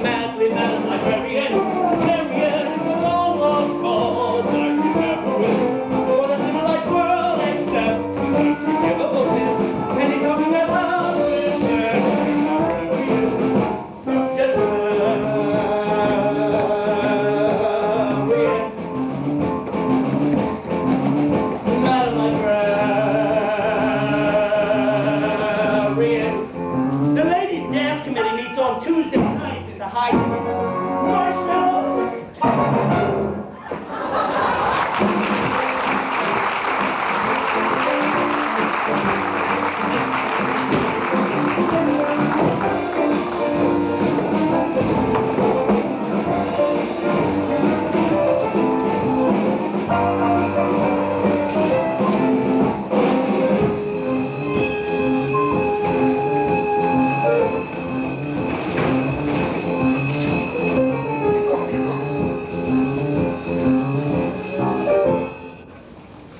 madly, Madam Librarian. Librarian, it's a long lost cause. I can never win. For the civilized world accepts. Sometimes you hear the voice in. And you're talking out loud. Just Madam Librarian. The ladies' dance committee meets on Tuesday nights at the High Marshmallow.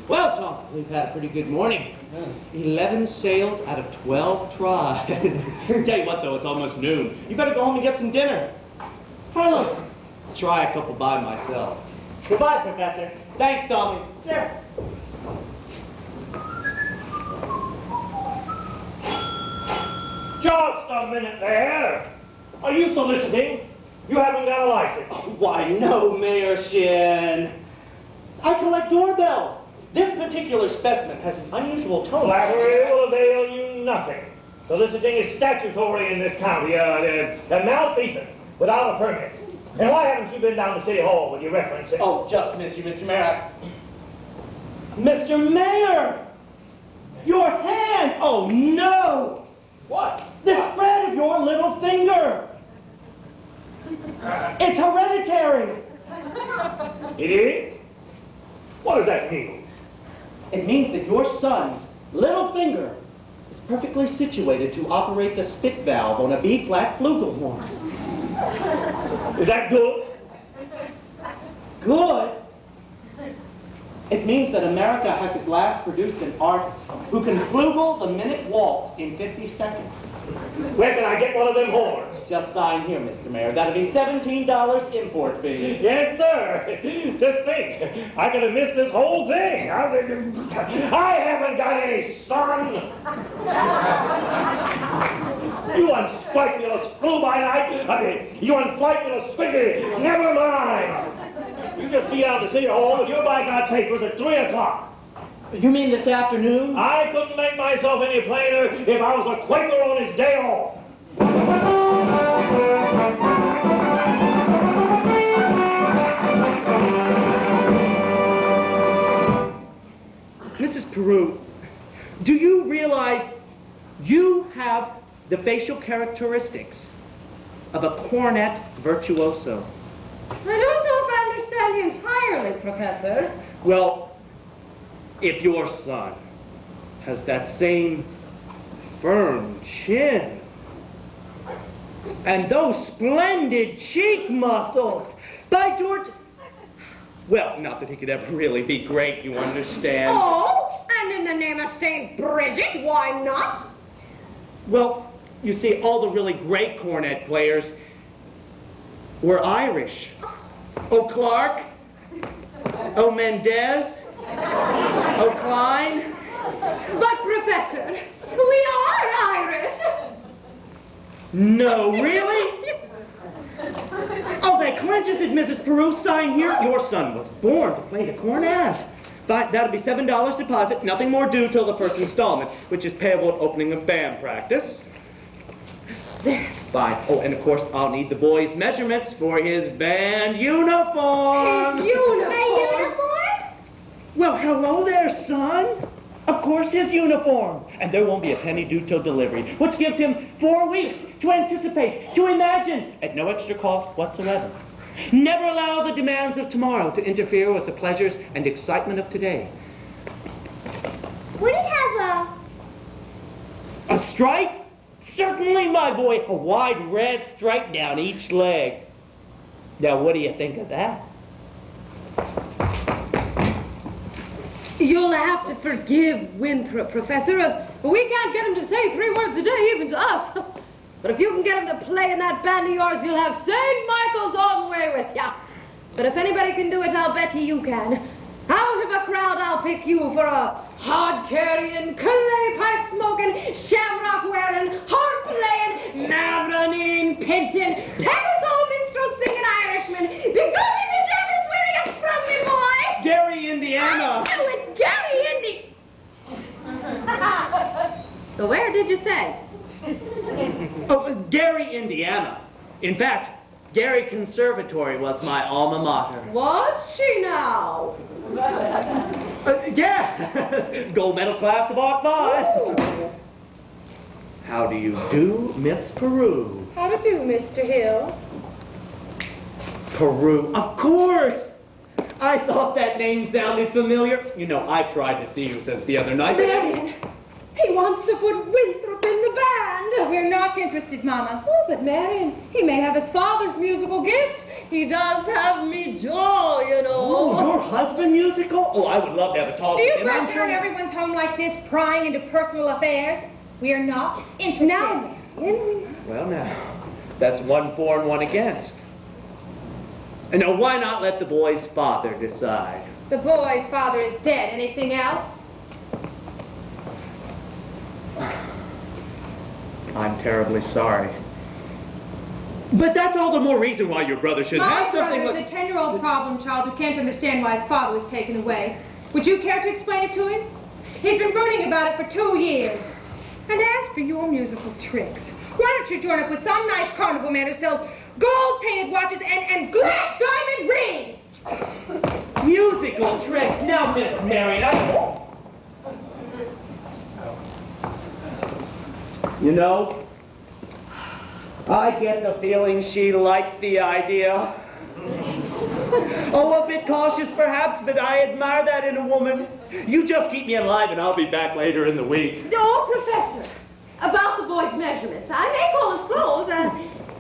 Well, Tom, we've had a pretty good morning. 11 sails out of 12 tries. Tell you what, though, it's almost noon. You better go home and get some dinner. Harlow, try a couple by myself. Goodbye, Professor. Thanks, Tommy. Sure. Just a minute there. Are you soliciting? You haven't got a license. Oh, why, no, Mayor Shin. I collect doorbells. This particular specimen has an unusual tone. Flattery will avail you nothing. Soliciting is statutory in this county. Malfeasance without a permit. And why haven't you been down to City Hall with your references? Oh, just missed you, Mr. Mayor. Mr. Mayor! Your hand! Oh, no! What? The spread of your little finger! It's hereditary! It is? What does that mean? It means that your son's little finger is perfectly situated to operate the spit valve on a B-flat flugelhorn. Is that good? Good? It means that America has at last produced an artist who can flugel the minute waltz in 50 seconds. Where can I get one of them horns? Just sign here, Mr. Mayor. That'll be $17 import fee. Yes, sir. Just think, I could have missed this whole thing. I haven't got any son. You unscrupulous flew-by-night. You unflightless swiggy. Never mind. You just be out to City Hall with your bygone papers at 3 o'clock. You mean this afternoon? I couldn't make myself any plainer if I was a Quaker on his day off. Mrs. Peru, do you realize you have the facial characteristics of a cornet virtuoso? I don't know if I understand you entirely, Professor. Well, if your son has that same firm chin and those splendid cheek muscles, by George, well, not that he could ever really be great, you understand. Oh, and in the name of St. Bridget, why not? Well, you see, all the really great cornet players were Irish. Oh, Clark, oh, Mendez, oh, Klein. But, Professor, we are Irish. No, really? Oh, that clinches it, Mrs. Peru. Sign here. Your son was born to play the cornet. That'll be $7 deposit, nothing more due till the first installment, which is payable at opening of band practice. There. Fine. Oh, and of course, I'll need the boy's measurements for his band uniform. His uniform? A uniform? Well, hello there, son. Of course, his uniform. And there won't be a penny due till delivery, which gives him 4 weeks to anticipate, to imagine, at no extra cost whatsoever. Never allow the demands of tomorrow to interfere with the pleasures and excitement of today. Would it have A stripe? Certainly, my boy. A wide red stripe down each leg. Now, what do you think of that? You'll have to forgive Winthrop, Professor. We can't get him to say 3 words a day, even to us. But if you can get him to play in that band of yours, you'll have St. Michael's all the way with ya. But if anybody can do it, I'll bet you can. Out of a crowd, I'll pick you for a hod-carrying, clay-pipe-smoking, shamrock-wearing, harp-playing, mavroning, pinting, tenor-soul minstrel-singing Irishman. Be good in the jammers where you from me, boy! Gary, Indiana. I knew it, Gary, So where did you say? Oh, Gary, Indiana. In fact, Gary Conservatory was my alma mater. Was she now? Yeah, gold medal class of Art 5. How do you do, Miss Peru? How do you do, Mr. Hill? Peru, of course. I thought that name sounded familiar. You know, I've tried to see you since the other night. Marion, he wants to put Winthrop in the band. We're not interested, Mama. Oh, but Marion, he may have his father's musical gift. He does have me jaw, you know. Oh, your husband musical? Oh, I would love to have a talk Do with you him. I'm pressure sure. everyone's home like this, prying into personal affairs? We are not interested. Now, Marion, Well, now, that's 1 for and 1 against. And now, why not let the boy's father decide? The boy's father is dead. Anything else? I'm terribly sorry. But that's all the more reason why your brother should My have something brother is a 10-year-old problem child who can't understand why his father was taken away. Would you care to explain it to him? He's been brooding about it for 2 years. And as for your musical tricks, why don't you join up with some nice carnival man who sells gold-painted watches and glass diamond rings? musical tricks. Now, Miss Marion, you know, I get the feeling she likes the idea. Oh, a bit cautious perhaps, but I admire that in a woman. You just keep me alive and I'll be back later in the week. Oh, Professor, about the boy's measurements. I may call his clothes.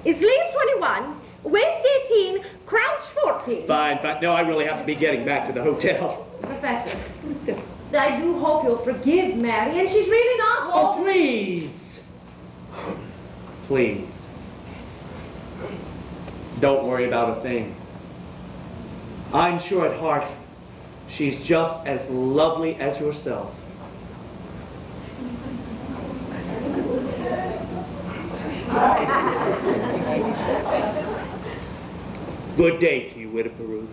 His sleeves 21, waist 18, crouch 14. Fine, fine. No, I really have to be getting back to the hotel. Professor, I do hope you'll forgive Marion. She's really not Oh, home. please. Please. Don't worry about a thing. I'm sure at heart she's just as lovely as yourself. Good day to you, Widow Peru.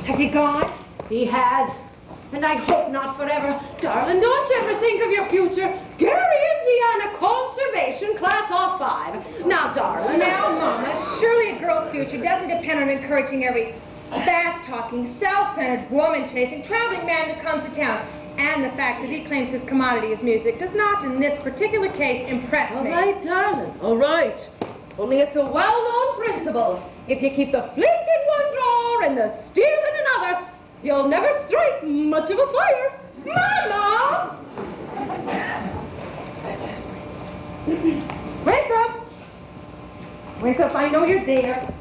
Has he gone? He has. And I hope not forever. Darling, don't you ever think of your future. Gary, Indiana, Conservation, Class of 5. Now, darling. Now, Mama, surely a girl's future doesn't depend on encouraging every fast-talking, self-centered, woman-chasing, traveling man who comes to town. And the fact that he claims his commodity is music does not, in this particular case, impress me. All right, darling. All right. Only it's a well-known principle. If you keep the flint in one drawer and the steel in another, you'll never strike much of a fire. Mama! Winthrop! Winthrop, I know you're there.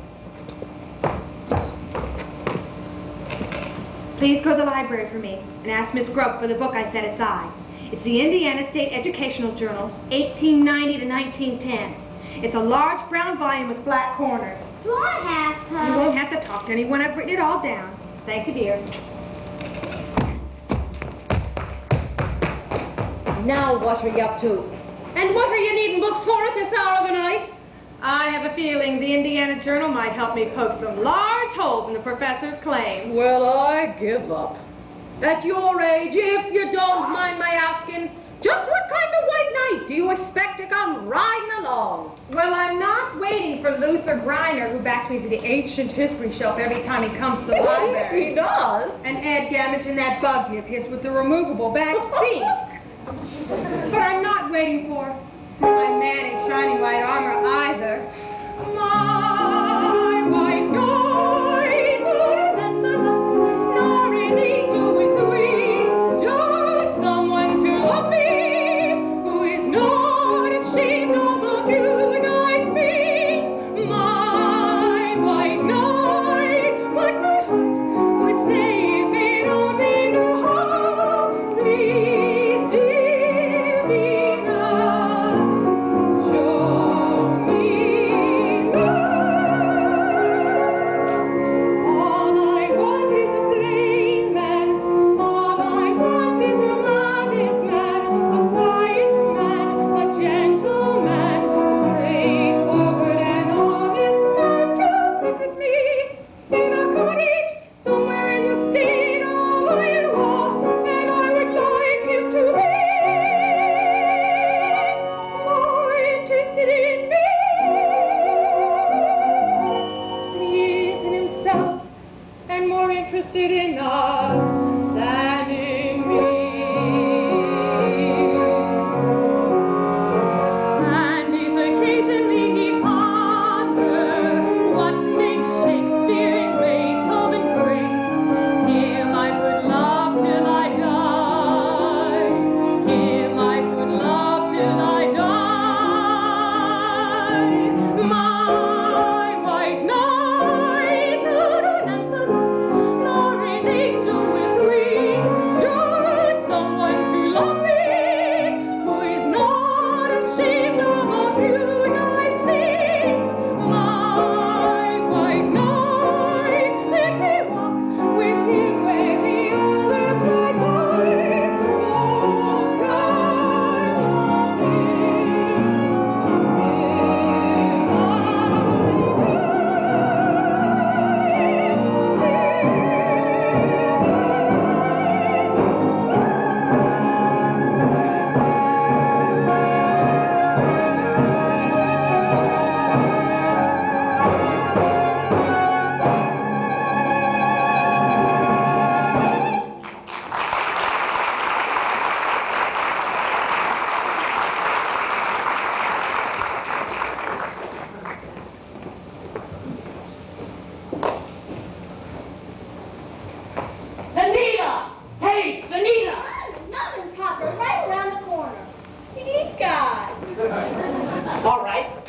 Please go to the library for me and ask Miss Grubb for the book I set aside. It's the Indiana State Educational Journal, 1890 to 1910. It's a large brown volume with black corners. Do I have to? You won't have to talk to anyone. I've written it all down. Thank you, dear. Now what are you up to? And what are you needing books for at this hour of the night? I have a feeling the Indiana Journal might help me poke some large holes in the professor's claims. Well, I give up. At your age, if you don't mind my asking, just what kind of white knight do you expect to come riding along? Well, I'm not waiting for Luther Griner, who backs me to the ancient history shelf every time he comes to the library. He does. And Ed Gamage in that buggy of his with the removable back seat. But I'm not waiting for my man in shining white armor either. My white knight, nor any doing three, just someone to love me, who is not ashamed of the beauty.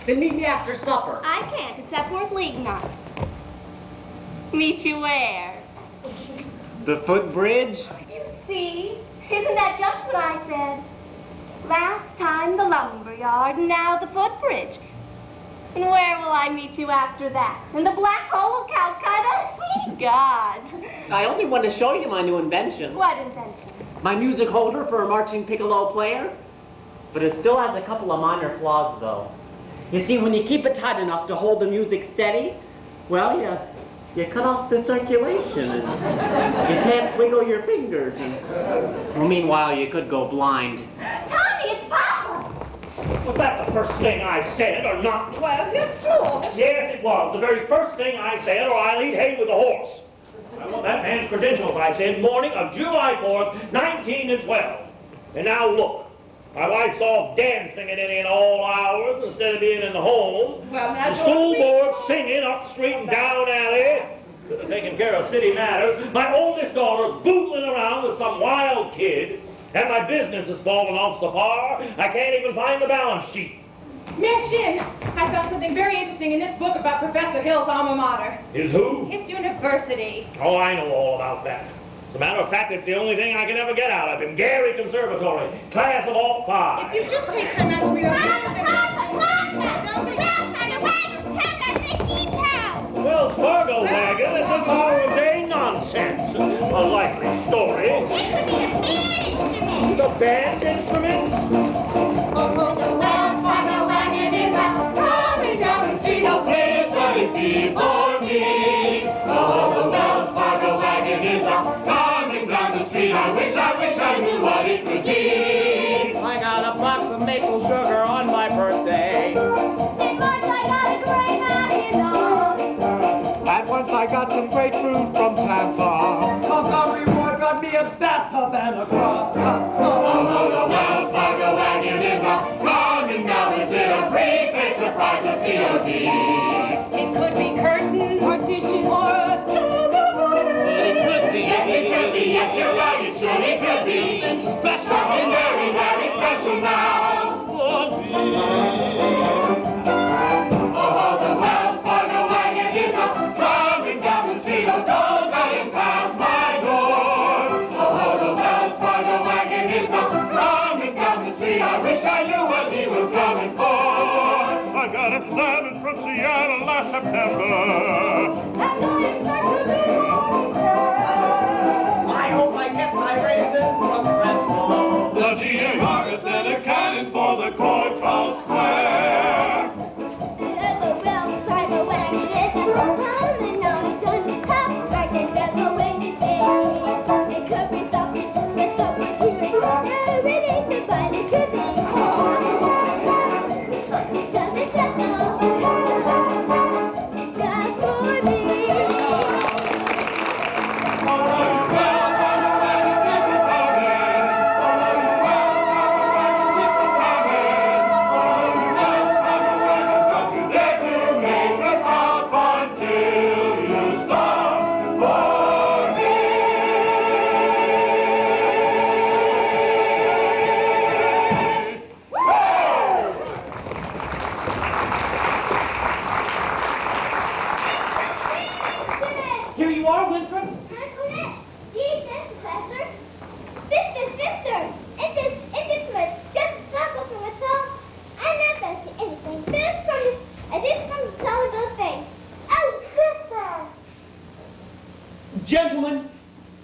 Then meet me after supper. I can't. It's Epworth League night. Meet you where? The footbridge? You see? Isn't that just what I said? Last time the lumberyard, now the footbridge. And where will I meet you after that? In the black hole of Calcutta? God. I only want to show you my new invention. What invention? My music holder for a marching piccolo player. But it still has a couple of minor flaws, though. You see, when you keep it tight enough to hold the music steady, well, you cut off the circulation, and you can't wiggle your fingers. And, well, meanwhile, you could go blind. Tommy, it's Papa! Was that the first thing I said, or not? Well, yes, George. Yes, it was. The very first thing I said, or I'll eat hay with the horse. I want that man's credentials, I said, morning of July 4th, 1912. And now look. My wife's off dancing it in all hours instead of being in the home. Well, now, The school board singing up street and down alley. Taking care of city matters. My oldest daughter's bootling around with some wild kid. And my business has fallen off so far, I can't even find the balance sheet. Miss Shin, I found something very interesting in this book about Professor Hill's alma mater. Is who? His university. Oh, I know all about that. As a matter of fact, it's the only thing I can ever get out of him. Gary Conservatory, class of all 5. If you just take time out to read Wells Fargo wagon at this hour of day? Nonsense. A likely story. The band instruments? Oh, the Wells Fargo wagon is a coming down the street. Oh, please let it be for me. Oh, the Wells Fargo wagon is a coming down the street. I wish I knew what it could be. I got a box of maple sugar on my birthday. In March I got a gray mackinaw. And once I got some grapefruit from Tampa. The reward got me a bathtub and a cross Oh, the Wells Fargo wagon is a coming down. Is it a prepaid surprise or COD? It could be curtain or dishes or a It could be. Yes, it could be. Yes, you're right. It surely could be. Something special. Something very, very special now. Oh, the Wells Fargo wagon is a coming down the street. Oh, don't let him pass my door. Oh, the Wells Fargo wagon is a coming down the street. I wish I knew what he was coming for. I got it landed from Seattle last September. And now it starts to be I hope I get my raisins from Trenton. The DAR is in a cannon for the courthouse square. the Wells Fargo wagon is a coming down the street. Right then, that's the way to say it. It could be something that's something here. Everything's the fun it could be. Does it just know? Just for me. Here you are, Winfred. Yes, Professor. Sister. It's just a circle from a soul. I'm not going to see anything. This from the telephone thing. Oh, sister. Gentlemen,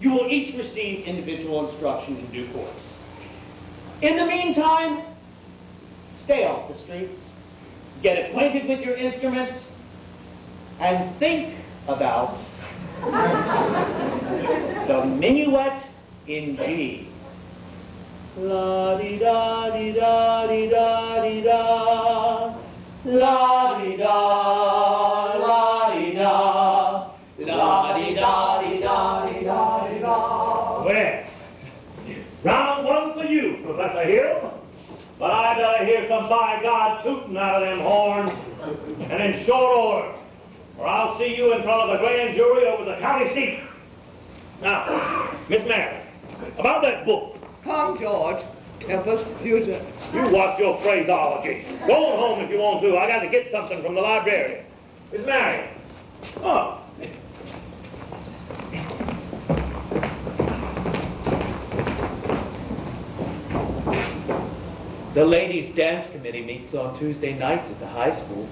you will each receive individual instruction in due course. In the meantime, stay off the streets, get acquainted with your instruments, and think about the minuet in G. La di da di da di da di da. La di da, la di da. La di da di da di da di da. Well, round one for you, Professor Hill. But I better hear some by God tooting out of them horns, and in short order, or I'll see you in front of the grand jury over the county seat. Now, Miss Mary, about that book. Come, George. Tempest Fusions. You watch your phraseology. Go on home if you want to. I got to get something from the librarian. Miss Marion. Oh. The ladies' dance committee meets on Tuesday nights at the high school.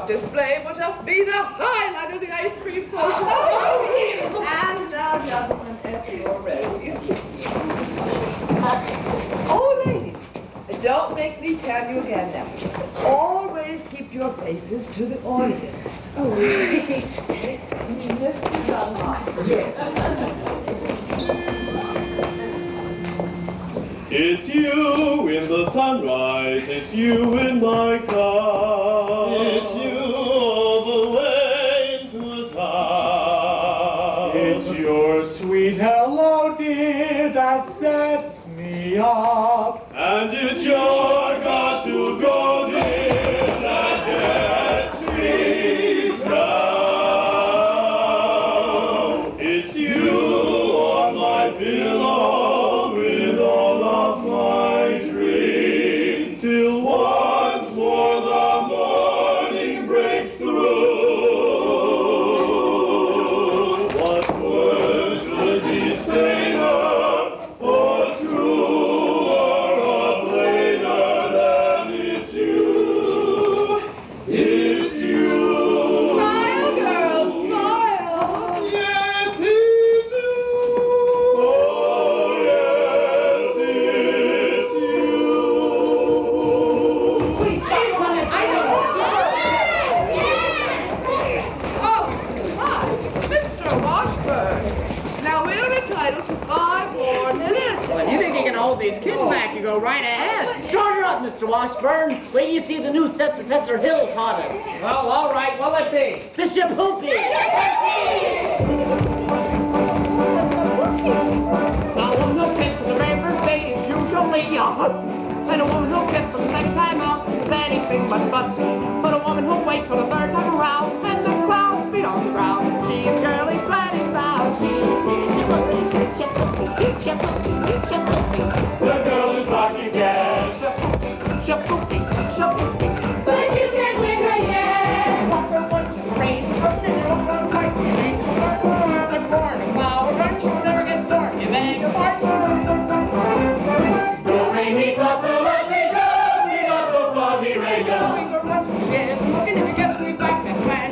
Display will just be the highlight of the ice cream social. And now, gentlemen, if you're ready. Oh, ladies, don't make me tell you again now. Always keep your faces to the audience. Oh, Mr. Dunlop. Yes. It's you in the sunrise, it's you in my car. It's you all the way into his house. It's your sweet hello, dear, that sets me up. And it's your got to go, dear, that gets me down. It's you on my pillow with all of my dreams, till once more the morning breaks through. What words should he say now, or true or of later, than it's you, it's you. Smile, girls, smile. Yes, it's you. Oh, yes, it's you. Please stop running. Oh, hi, Mr. Washburn. Now we're entitled to 5 more minutes. Well, if you think you can hold these kids back, you go right ahead. Start her up, Mr. Washburn. Wait till you see the new steps Professor Hill taught us. Well, all right, what'll it be? The ship Hoopy. A woman who kisses the very first date is usually a huss. And a woman who kisses the second time out is anything but fussy. But a woman who waits till the third time around and the clouds beat on the ground, she is Shirley's gladys bound. She is The girl is lucky again. But you can't win her yet. Walk her once, just raise her and then walk her twice. You ain't no sort. Let's born a flower run, she will never get sore. You beg your pardon. Do re mi fa sol la si do, so fa mi re do. Always a run, she is looking if he gets me back, that's when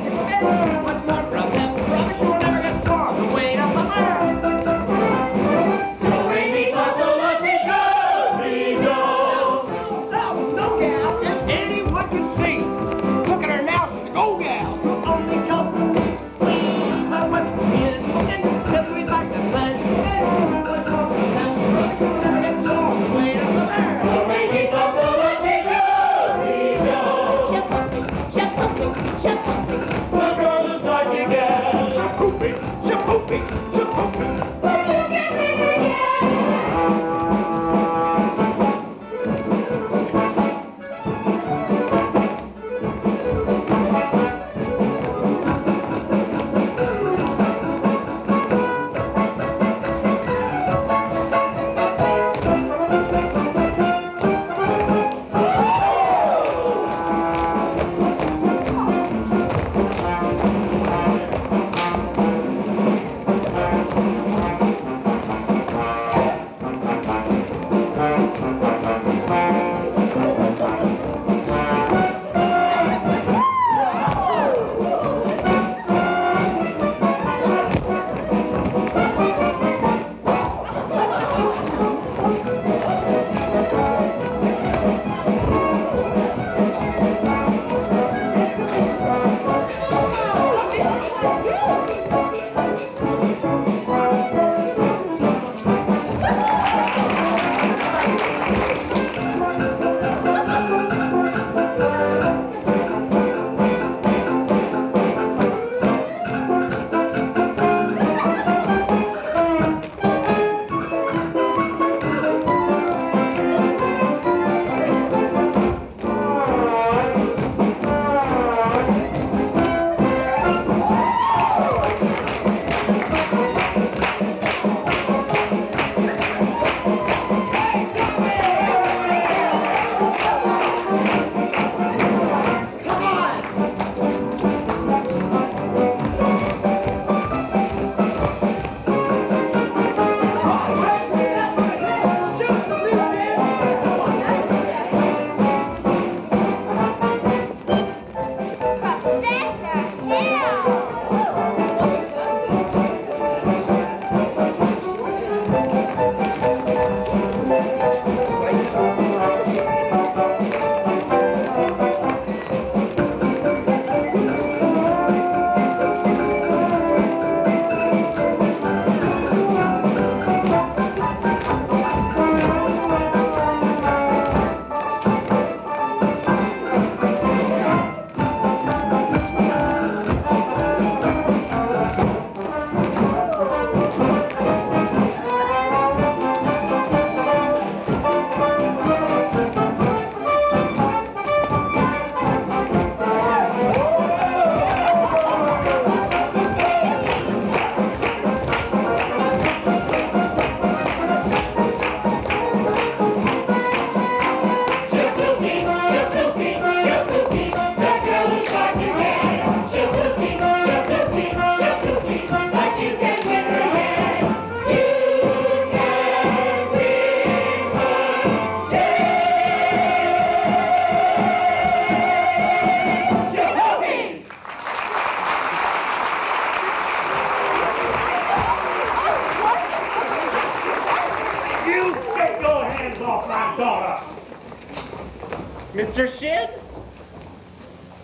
Mr. Shin?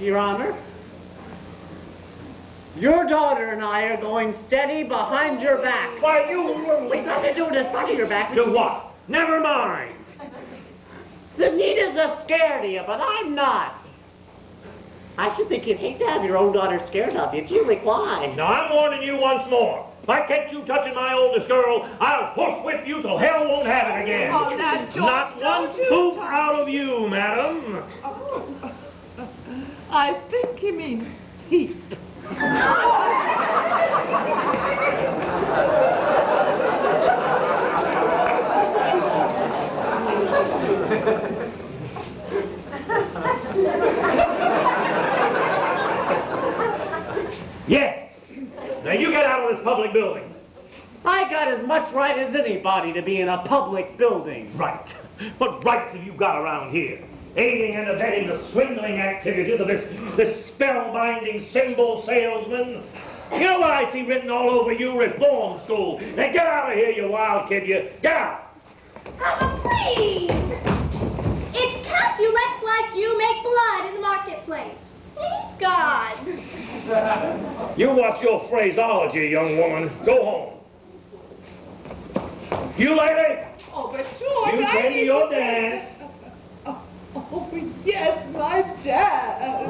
Your Honor? Your daughter and I are going steady behind your back. Why, you... We thought to do it in front of your back. Do what? Never mind. Sunita's a scaredy, but I'm not. I should think you'd hate to have your own daughter scared of you. It's usually why. Now, I'm warning you once more. If I catch you touching my oldest girl, I'll horsewhip you till hell won't have it again. Oh, now, George, Not one poop out of you, madam. I think he means heap. Yes. Now you get out of this public building. I got as much right as anybody to be in a public building. Right. What rights have you got around here? Aiding and abetting the swindling activities of this spellbinding symbol salesman? You know what I see written all over you? Reform school. Now get out of here, you wild kid, you. Get out. Please! It's Capulets like you make blood in the marketplace. Please, God. You watch your phraseology, young woman. Go home. You lady! Oh, but George, You I tend to need your to dance. Oh, yes, my dad.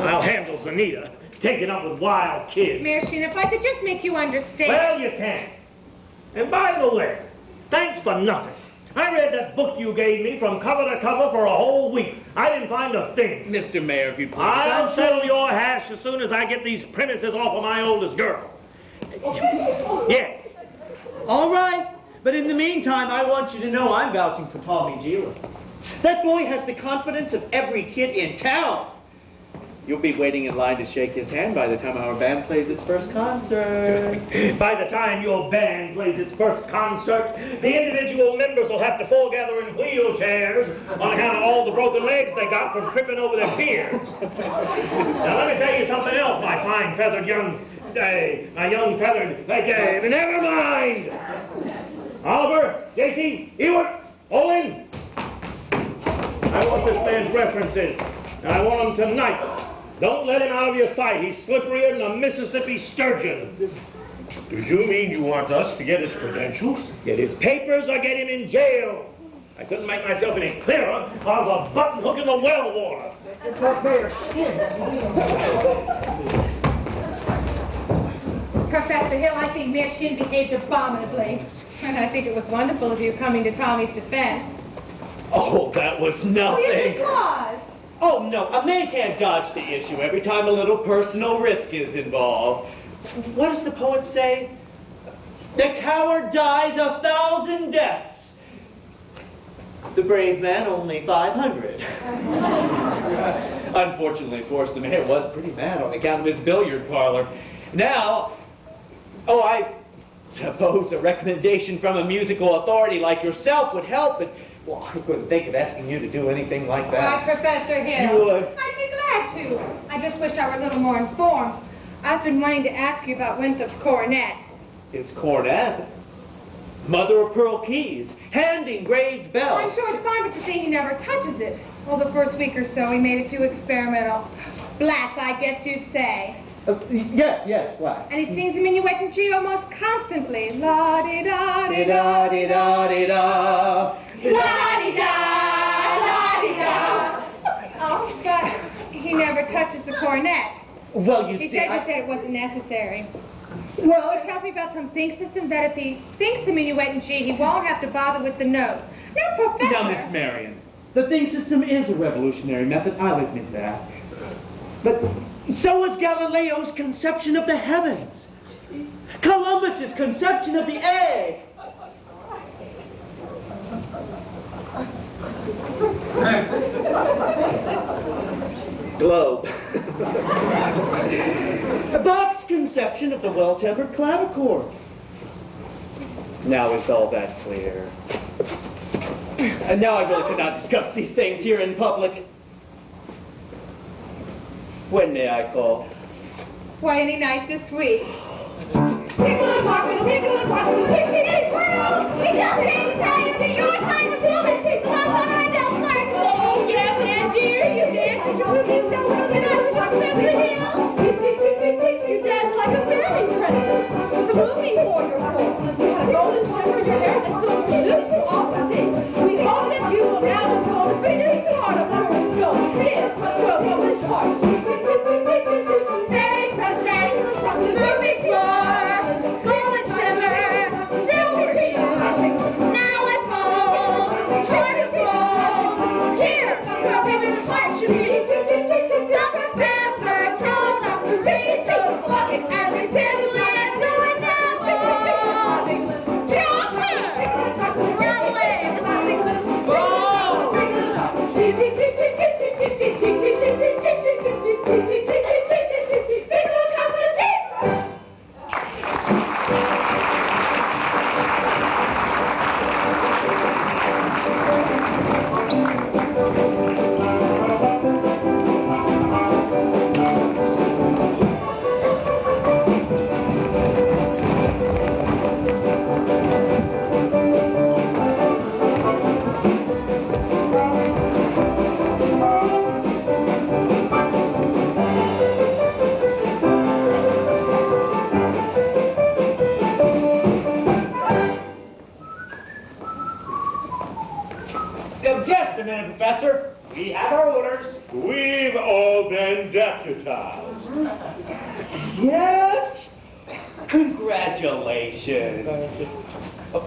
I'll handle Zanita. Taking up with wild kids. Mayor Sheen, if I could just make you understand. Well, you can't. And by the way, thanks for nothing. I read that book you gave me from cover to cover for a whole week. I didn't find a thing. Mr. Mayor, if you please. I'll settle your hash as soon as I get these premises off of my oldest girl. Yes. All right, but in the meantime, I want you to know I'm vouching for Tommy Gillis. That boy has the confidence of every kid in town. You'll be waiting in line to shake his hand by the time our band plays its first concert. By the time your band plays its first concert, the individual members will have to foregather in wheelchairs on account of all the broken legs they got from tripping over their beards. Now let me tell you something else, my fine feathered young, my young feathered, never mind. Oliver, J.C., Ewart, Olin, I want this man's references, and I want them tonight. Don't let him out of your sight. He's slipperier than a Mississippi sturgeon. Do you mean you want us to get his credentials? Get his papers or get him in jail. I couldn't make myself any clearer. I was a button hook in the well water. Professor Hill, I think Mayor Sheen behaved abominably. And I think it was wonderful of you coming to Tommy's defense. Oh, that was Oh, nothing. yes, it was. Oh, no, a man can't dodge the issue every time a little personal risk is involved. What does the poet say? The coward dies 1,000 deaths. The brave man only 500. Unfortunately, of course, the mayor was pretty mad on account of his billiard parlor. Now, I suppose a recommendation from a musical authority like yourself would help, but well, I couldn't think of asking you to do anything like that. Why, Professor Hill. You would. I'd be glad to. I just wish I were a little more informed. I've been wanting to ask you about Winthrop's cornet. His cornet? Mother of pearl keys, hand engraved bells. I'm sure it's fine, but you see, he never touches it. Well, the first week or so, he made a few experimental blats, I guess you'd say. Yes, blacks. And he sings a minuet in G almost constantly. La-di-da-di-da-di-da. La-di-da, la-di-da. Oh, but he never touches the cornet. Well, you He see, said you said it wasn't necessary. Well, He tells me about some think system that if he thinks the minuet in G, he won't have to bother with the notes. Now, Professor... Now, Miss Marion, the thing system is a revolutionary method, I'll admit that. But so was Galileo's conception of the heavens. Columbus's conception of the egg. Globe. Bach's conception of the well-tempered clavichord. Now is all that clear. And now I really could not discuss these things here in public. When may I call? Why, any night this week. Pickle and pocket, pickle and pocket, tick, tick, tick, Pearl. We just came to tell you that you're kind of human people out on our Del Circle. Oh, yes, Aunt dear, you dance as you would be so well when I was on Professor Hill. Tick, tick, tick, tick, tick, you dance like a fairy princess with a movie for your coat. You had a golden shimmer, your hair and silver shoes for all to see. We hope that you will now look forward to any part of yours to go. Yes, well, what is part? Fairy princess from the movie floor, golden shimmer, silver shoes. Now it's gold, heart of gold. Here, where women's hearts should be. The professor told us to read those books every single day, doing that one. Johnson! Just a minute, Professor. We have our orders. We've all been deputized. Yes? Congratulations.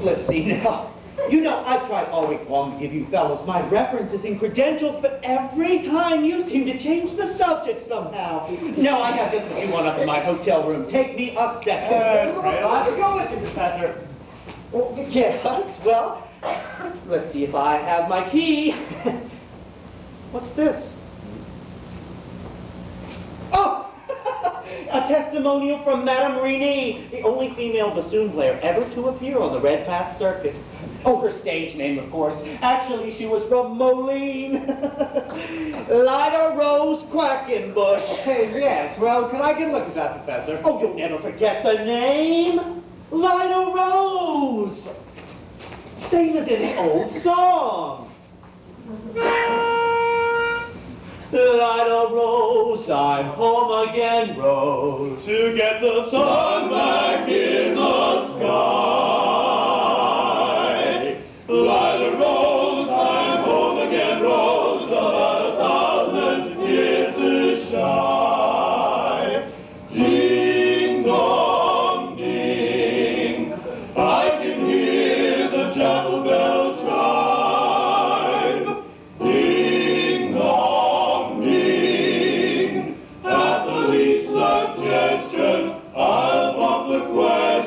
Let's see now. You know, I've tried all week long to give you fellows my references and credentials, but every time you seem to change the subject somehow. Now I have just what you want up in my hotel room. Take me a second. Let's go with you, Professor. Yes, well, let's see if I have my key. What's this? Oh! A testimonial from Madame Rini, the only female bassoon player ever to appear on the Red Path circuit. Oh, her stage name, of course. Actually, she was from Moline. Lida Rose Quackenbush. Hey, yes. Well, can I get a look at that, Professor? Oh, you'll never forget the name. Lida Rose. Same as in the old song. Lida Rose, I'm home again, Rose, To get the sun back in the sky. Lila Rose, I'm home again, Rose, about 1,000 kisses shy. Ding dong ding, I can hear the chapel bell chime. Ding dong ding, at the least suggestion, I'll pop the question.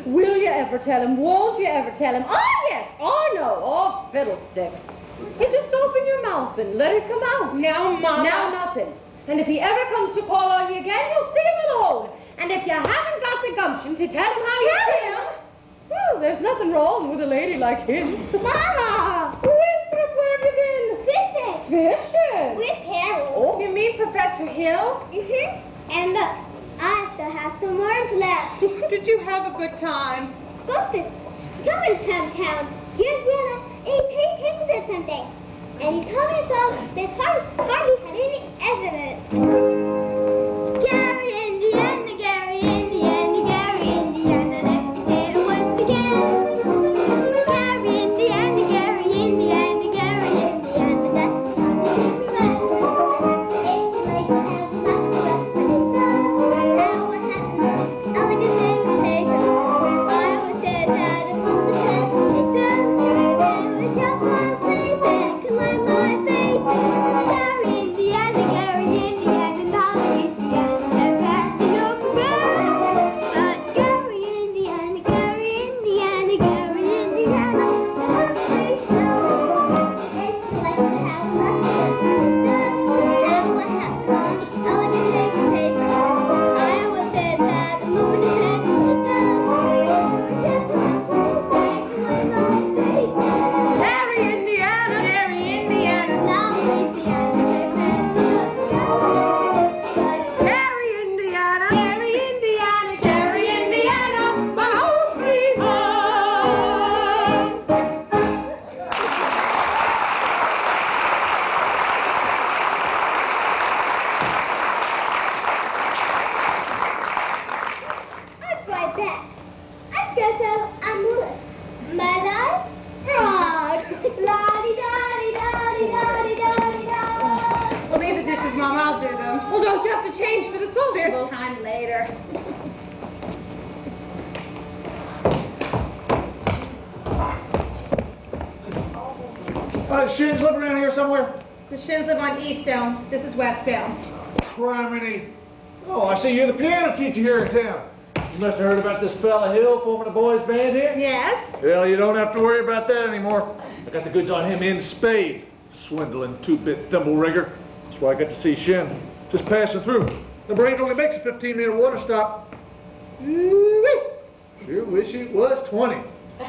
Will you ever tell him? Won't you ever tell him? Oh, yes. Oh, no. Oh, fiddlesticks. You just open your mouth and let it come out. Now, Mama. Now, nothing. And if he ever comes to call on you again, you'll see him alone. And if you haven't got the gumption to tell him how you feel, well, there's nothing wrong with a lady like him. Mama! Winthrop, where have you been? Fishing. Fishing? With Harold. Oh. You mean Professor Hill? Mm-hmm. And I still have some worms left. Did you have a good time? Gumpus, come in town. Here's Vienna. He paid attention to something. And he told me so that hardly had any evidence. Gary, Indiana, Gary, Indiana, Gary, Indiana, let me say it once again. Gary, Indiana, Gary, Indiana, Gary, Indiana, that's the song that we write. If you like to have lots of stuff for yourself, I will have elegant things made. I would say that if I'm the type of it would help my face and climb my face. Gary, Indiana, Gary, Indiana, Dolly, Indiana, that's passing over by. But Gary, Indiana, Gary, Indiana, Gary, Indiana, please don't. If you like to have lots of stuff, I will have some elegant things made. I would say that I'm moving to head and Gary, Indiana. Gary, Indiana. Gary, Indiana. Gary, Indiana. Gary, Indiana. My whole sweetheart. I'm right back. I guess I'm Willis. My life? Frog. La-di-da-di-da-di-da-di-da-di-da. Well, leave the dishes, Mama. I'll do them. Well, don't you have to change for the This sociable? time later. Shins live around here somewhere? The Shins live on East Elm. This is West Elm. Criminy. Oh, I see you're the piano teacher here in town. You must have heard about this fella Hill forming a boys band here? Yes? Well, you don't have to worry about that anymore. I got the goods on him in spades. Swindling two-bit thimble rigger. That's why I got to see Shin. Just passing through. The brain only makes a 15-minute water stop. Ooh-wee. Sure wish it was 20.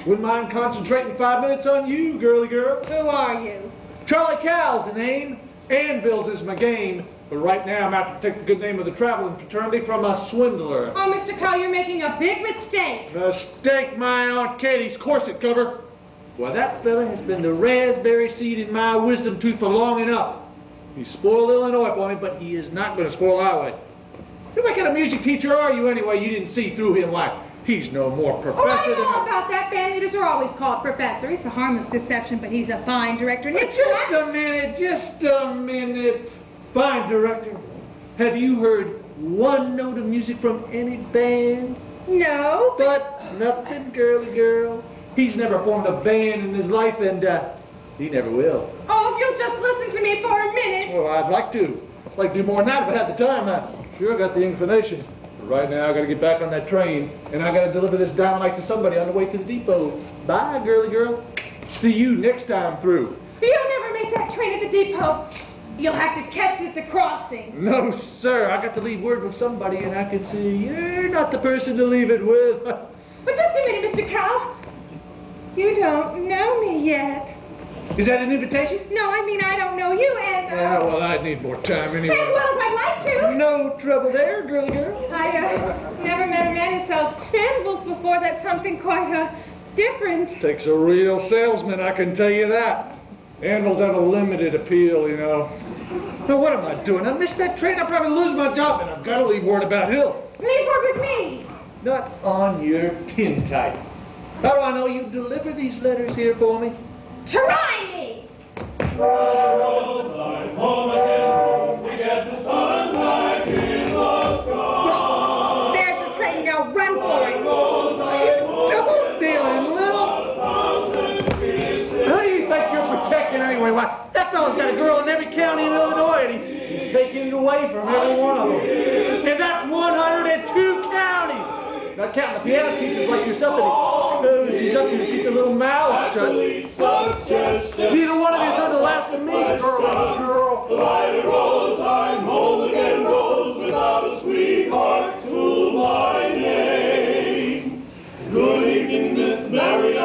Wouldn't mind concentrating 5 minutes on you, girly girl. Who are you? Charlie Cow's the name. Anvils is my game. But right now I'm out to take the good name of the traveling fraternity from a swindler. Oh, Mr. Cowell, you're making a big mistake. Mistake my Aunt Katie's corset cover. Well, that fella has been the raspberry seed in my wisdom tooth for long enough. He spoiled Illinois for me, but he is not going to spoil our way. So what kind of music teacher are you anyway? You didn't see through him like he's no more professor Oh, I than... know about that. Band leaders are always called professor. It's a harmless deception, but he's a fine director. And Just a minute. Fine director. Have you heard one note of music from any band? No. But nothing, girly girl. He's never formed a band in his life, and he never will. Oh, if you'll just listen to me for a minute. Well, I'd like to. I'd like to do more than that if I had the time. I sure got the inclination. But right now, I got to get back on that train, and I got to deliver this dynamite to somebody on the way to the depot. Bye, girly girl. See you next time through. You'll never make that train at the depot. You'll have to catch it at the crossing. No, sir. I got to leave word with somebody, and I can see you're not the person to leave it with. But just a minute, Mr. Cowell. You don't know me yet. Is that an invitation? No, I mean I don't know you, and Yeah, well, I'd need more time anyway. as well as I'd like to. No trouble there, girly girl. I never met a man who sells anvils before. That's something quite different. Takes a real salesman, I can tell you that. Anvils have a limited appeal, you know. Now, what am I doing? I missed that train. I'll probably lose my job, and I've got to leave word about Hill. Leave word with me. Not on your tintype. How do I know you deliver these letters here for me? Try me. There's your train. Now run for it. Double dealing, little. Who do you think you're protecting anyway? Why, that fellow's got a girl in every county in Illinois, and he's taking it away from every one of them. And that's 102 counties. not counting the piano teachers like yourself that he's up to keep the little mouth shut. Neither one of you heard the last of me, girl. Light a rose, I'm home again, rose without a sweetheart to my name. Good evening, Miss Marianne.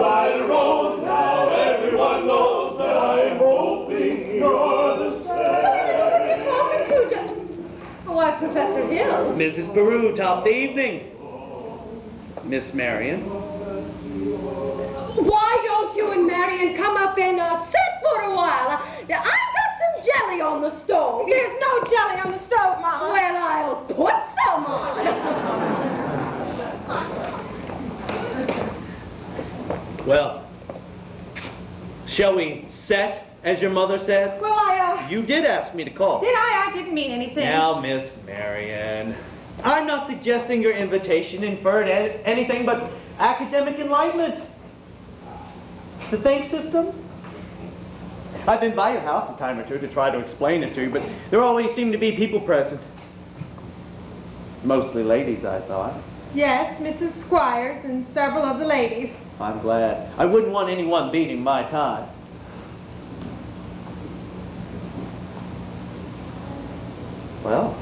Light a rose, now everyone knows that I'm hoping you're the same. Who's he talking to? Why, Professor Hill. Mrs. Peru, top the evening. Miss Marion. Why don't you and Marion come up and sit for a while? I've got some jelly on the stove. There's no jelly on the stove, Mama. Well, I'll put some on. Well, shall we set, as your mother said? Well, You did ask me to call. Did I? I didn't mean anything. Now, Miss Marion, I'm not suggesting your invitation inferred anything but academic enlightenment. The think system? I've been by your house a time or two to try to explain it to you, but there always seem to be people present. Mostly ladies, I thought. Yes, Mrs. Squires and several of the ladies. I'm glad. I wouldn't want anyone beating my time. Well,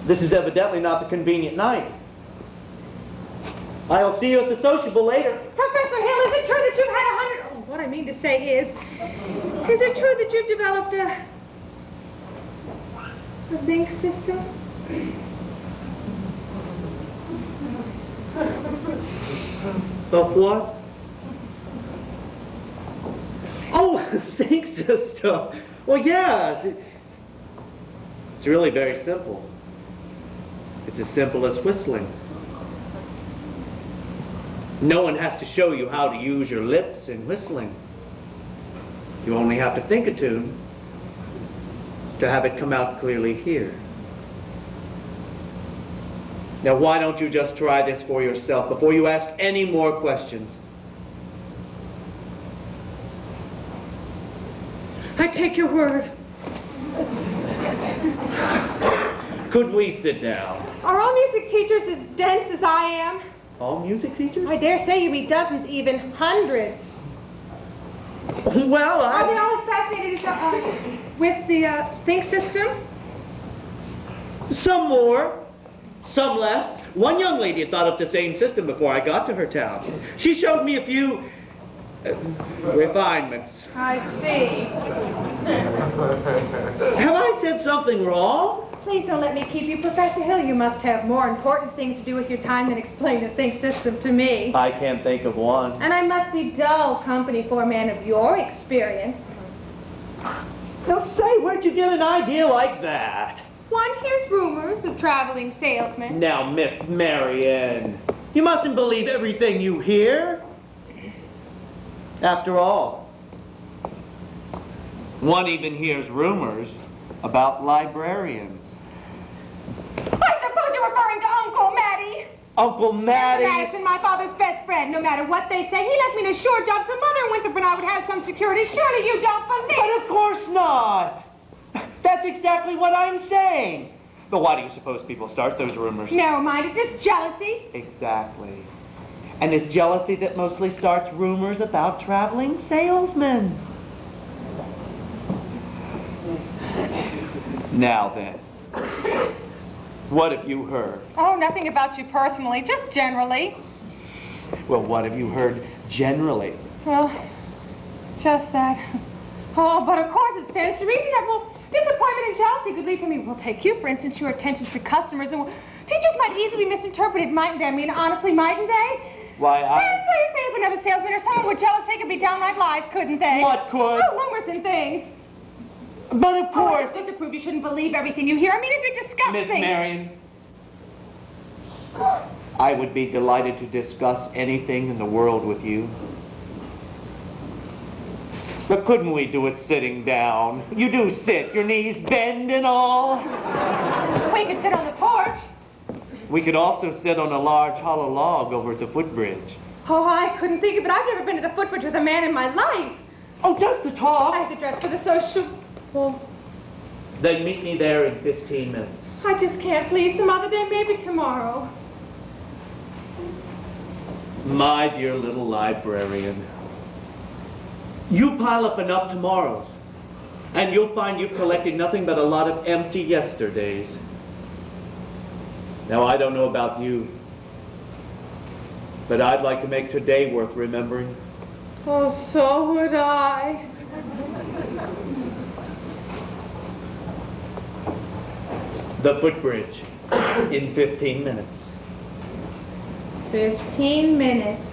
this is evidently not the convenient night. I'll see you at the sociable later. Professor Hill, is it true that you've had 100... Oh, what I mean to say is it true that you've developed a think system? Of what? Oh, think system. Well, yes. It's really very simple. It's as simple as whistling. No one has to show you how to use your lips in whistling. You only have to think a tune to have it come out clearly here. Now, why don't you just try this for yourself before you ask any more questions? I take your word. Could we sit down? Are all music teachers as dense as I am? All music teachers? I dare say you meet dozens, even hundreds. Well, Are they all as fascinated as, with the think system? Some more, some less. One young lady had thought up the same system before I got to her town. She showed me a few refinements. I see. Have I said something wrong? Please don't let me keep you, Professor Hill. You must have more important things to do with your time than explain the think system to me. I can't think of one. And I must be dull company for a man of your experience. Now say, where'd you get an idea like that? One hears rumors of traveling salesmen. Now, Miss Marion, you mustn't believe everything you hear. After all, one even hears rumors about librarians. I suppose you're referring to Uncle Matty. Uncle Matty? Madison, my father's best friend. No matter what they say, he left me in a sure job so Mother and Winthrop and I would have some security. Surely you don't believe... But of course not. That's exactly what I'm saying. But why do you suppose people start those rumors? Narrow-minded, this jealousy. Exactly. And it's jealousy that mostly starts rumors about traveling salesmen. Now then, what have you heard? Oh, nothing about you personally, just generally. Well, what have you heard generally? Well, just that. Oh, but of course it stands to reason that, well, disappointment and jealousy could lead to me. Well, take you, for instance, your attentions to customers, and well, teachers might easily be misinterpreted, mightn't they? I mean, honestly, mightn't they? Why, Well, so you say if another salesman or someone were jealous, they could be downright lies, couldn't they? What could? Oh, rumors and things. But of course... Oh, it's just to prove you shouldn't believe everything you hear. I mean, it'd be disgusting. Miss Marion, I would be delighted to discuss anything in the world with you. But couldn't we do it sitting down? You do sit, your knees bend and all. We could sit on the porch. We could also sit on a large hollow log over at the footbridge. Oh, I couldn't think of it. I've never been to the footbridge with a man in my life. Oh, just to talk. I have to dress for the social... Well, Then meet me there in 15 minutes. I just can't, please. Some other day, maybe tomorrow. My dear little librarian, you pile up enough tomorrows, and you'll find you've collected nothing but a lot of empty yesterdays. Now, I don't know about you, but I'd like to make today worth remembering. Oh, so would I. The footbridge in 15 minutes. 15 minutes.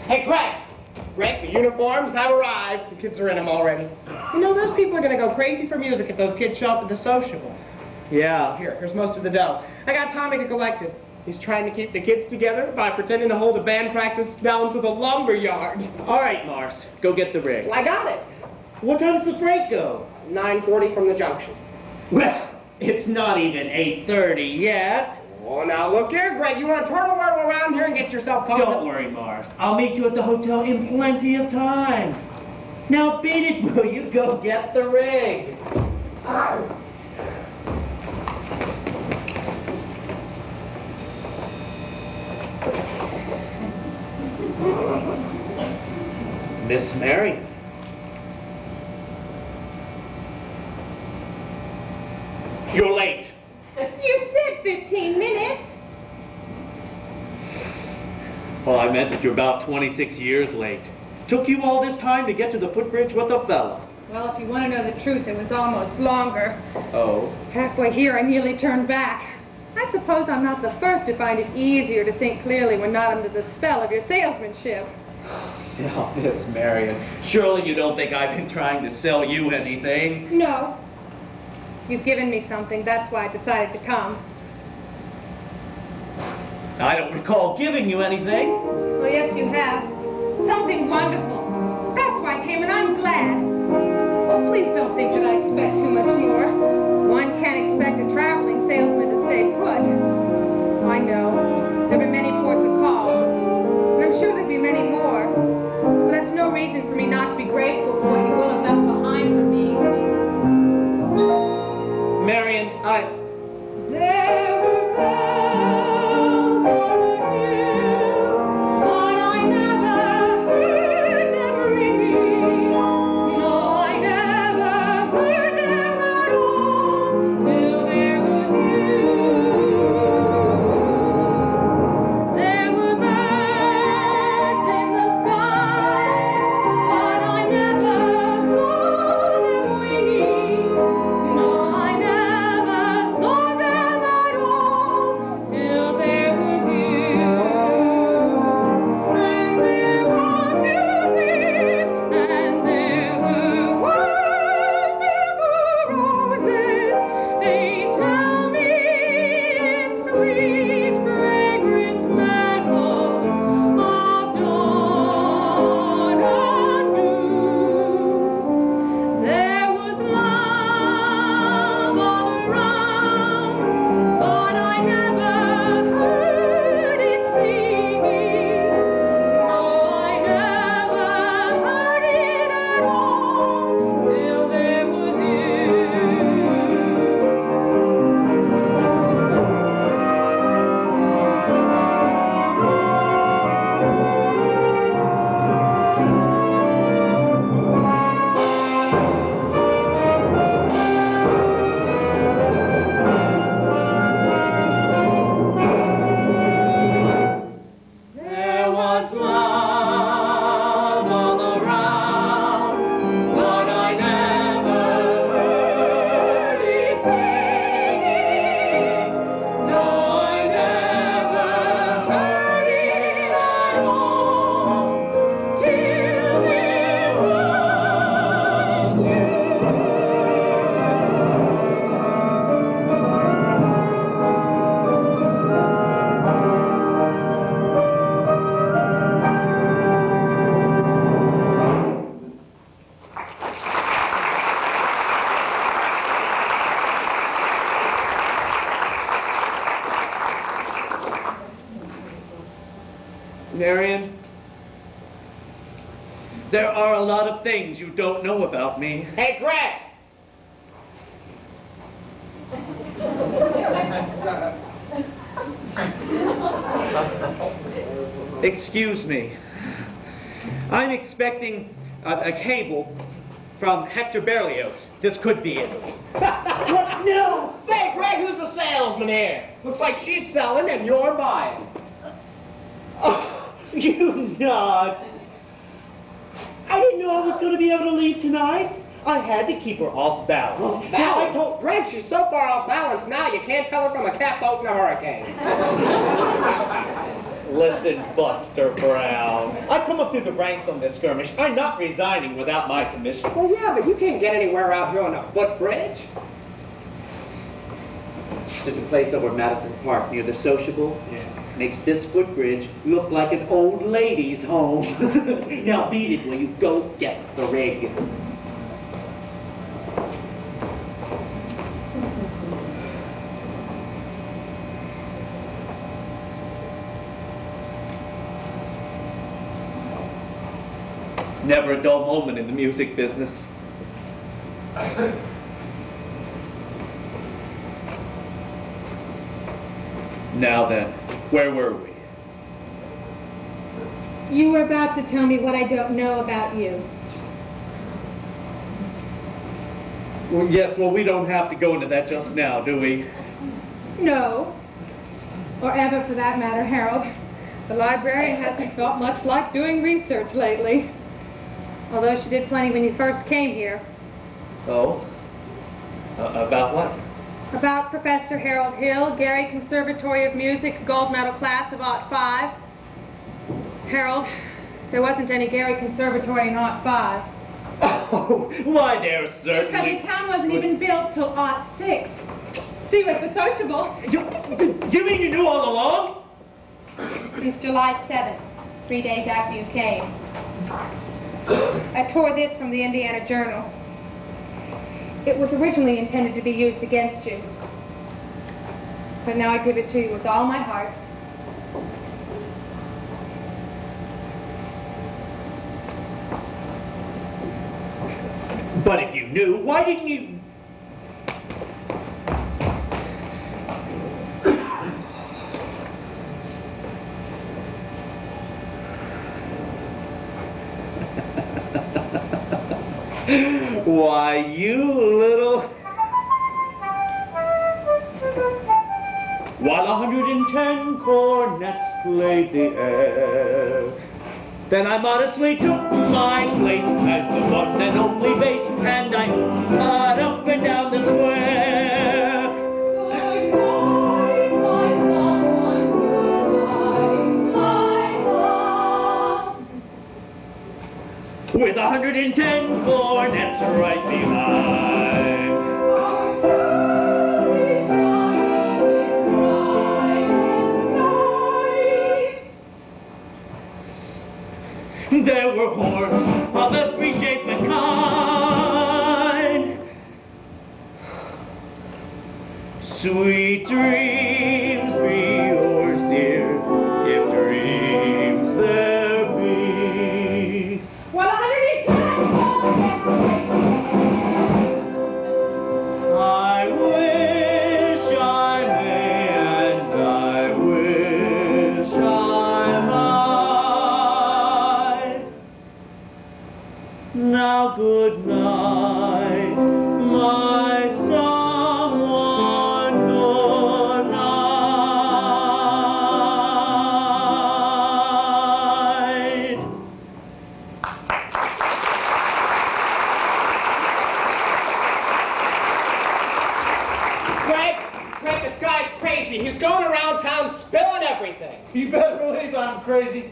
Hey, Greg! Greg, the uniforms have arrived. The kids are in them already. You know, those people are going to go crazy for music if those kids show up at the sociable. Yeah. Here's most of the dough. I got Tommy to collect it. He's trying to keep the kids together by pretending to hold a band practice down to the lumber yard. All right, Mars, go get the rig. I got it. What time's the freight go? 9:40 from the junction. Well, it's not even 8:30 yet. Oh, now look here, Greg. You want to turn around here and get yourself covered? Don't worry, Morris. I'll meet you at the hotel in plenty of time. Now beat it, will you? Go get the rig. Miss Mary. You're late. You said 15 minutes. Well, I meant that you're about 26 years late. Took you all this time to get to the footbridge with a fella. Well, if you want to know the truth, it was almost longer. Oh? Halfway here, I nearly turned back. I suppose I'm not the first to find it easier to think clearly when not under the spell of your salesmanship. Now, Miss Marion, surely you don't think I've been trying to sell you anything? No. You've given me something. That's why I decided to come. I don't recall giving you anything. Well, yes, you have. Something wonderful. That's why I came, and I'm glad. Oh, please don't think that I expect too much more. One can't expect a traveling salesman to stay put. I know. There have been many ports of call. And I'm sure there'll be many more. But that's no reason for me not to be grateful for what you will have left behind for me. Marion, There were bells on the hill, but I never heard them ringing. No, I never heard them at all till there was you. There were birds in the sky, but I never saw them winging. No, I never saw them at all till there was you. And there was music, and there were words, there were roses. They tell me in sweet, fragrant meadows of dawn anew. There was love all around, but I never heard it singing. No, I never heard it at all till there was you. There was love all around, but I never heard it singing. No, I never heard it at all till there was you. Marion, there are a lot of things you don't know about me. Hey, Greg! Excuse me. I'm expecting a cable from Hector Berlioz. This could be it. What? No! Say, Greg, who's the salesman here? Looks like she's selling and you're buying. Oh, you nuts! I didn't know I was going to be able to leave tonight. I had to keep her off balance. Off Now, I balance? told... Greg, she's so far off balance now you can't tell her from a catboat in a hurricane. Listen, Buster Brown. I come up through the ranks on this skirmish. I'm not resigning without my commission. Well, yeah, but you can't get anywhere out here on a footbridge. There's a place over at Madison Park near the Sociable. Yeah. Makes this footbridge look like an old lady's home. Now beat it, will you? Go get the rig. Never a dull moment in the music business. Now then, where were we? You were about to tell me what I don't know about you. Well, yes, well, we don't have to go into that just now, do we? No. Or ever, for that matter, Harold. The librarian hasn't felt much like doing research lately. Although she did plenty when you first came here. Oh? About what? About Professor Harold Hill, Gary Conservatory of Music, gold medal class of '05. Harold, there wasn't any Gary Conservatory in '05. Oh, why there certainly... Because the town wasn't even built till '06. See you at the sociable. You mean you knew all along? Since July 7th, 3 days after you came. I tore this from the Indiana Journal. It was originally intended to be used against you. But now I give it to you with all my heart. But if you knew, why didn't you... Why, you little... While 110 cornets played the air, then I modestly took my place as the one and only bass, and I moved up and down the square. With 110 cornets right behind. There were horns of every shape and kind. Sweet dreams be yours, dear, if dreams there be. Well, 110 I wish I may, and I wish I might. Now good night, my someone good night. Greg, this guy's crazy. He's going around town spilling everything. You better believe I'm crazy.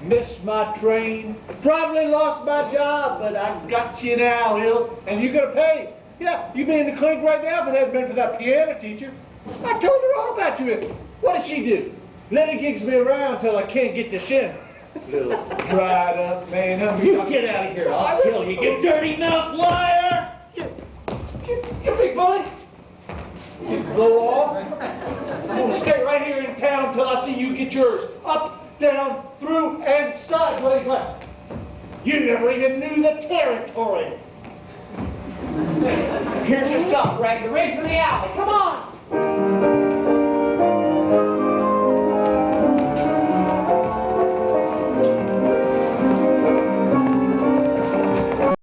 Missed my train, probably lost my job, but I got you now, Hill, and you're gonna pay. Yeah, you'd be in the clink right now if it hadn't been for that piano teacher. I told her all about you. What does she do? Litigates me around till I can't get to Shin. Little dried up man. You get out of here, I'll kill you, you dirty mouth liar! You big bully. You blow off. I'm gonna stay right here in town till I see you get yours. Up, down, through, and sideways left. You never even knew the territory. Here's your stuff, Greg. The rig for the alley. Come on.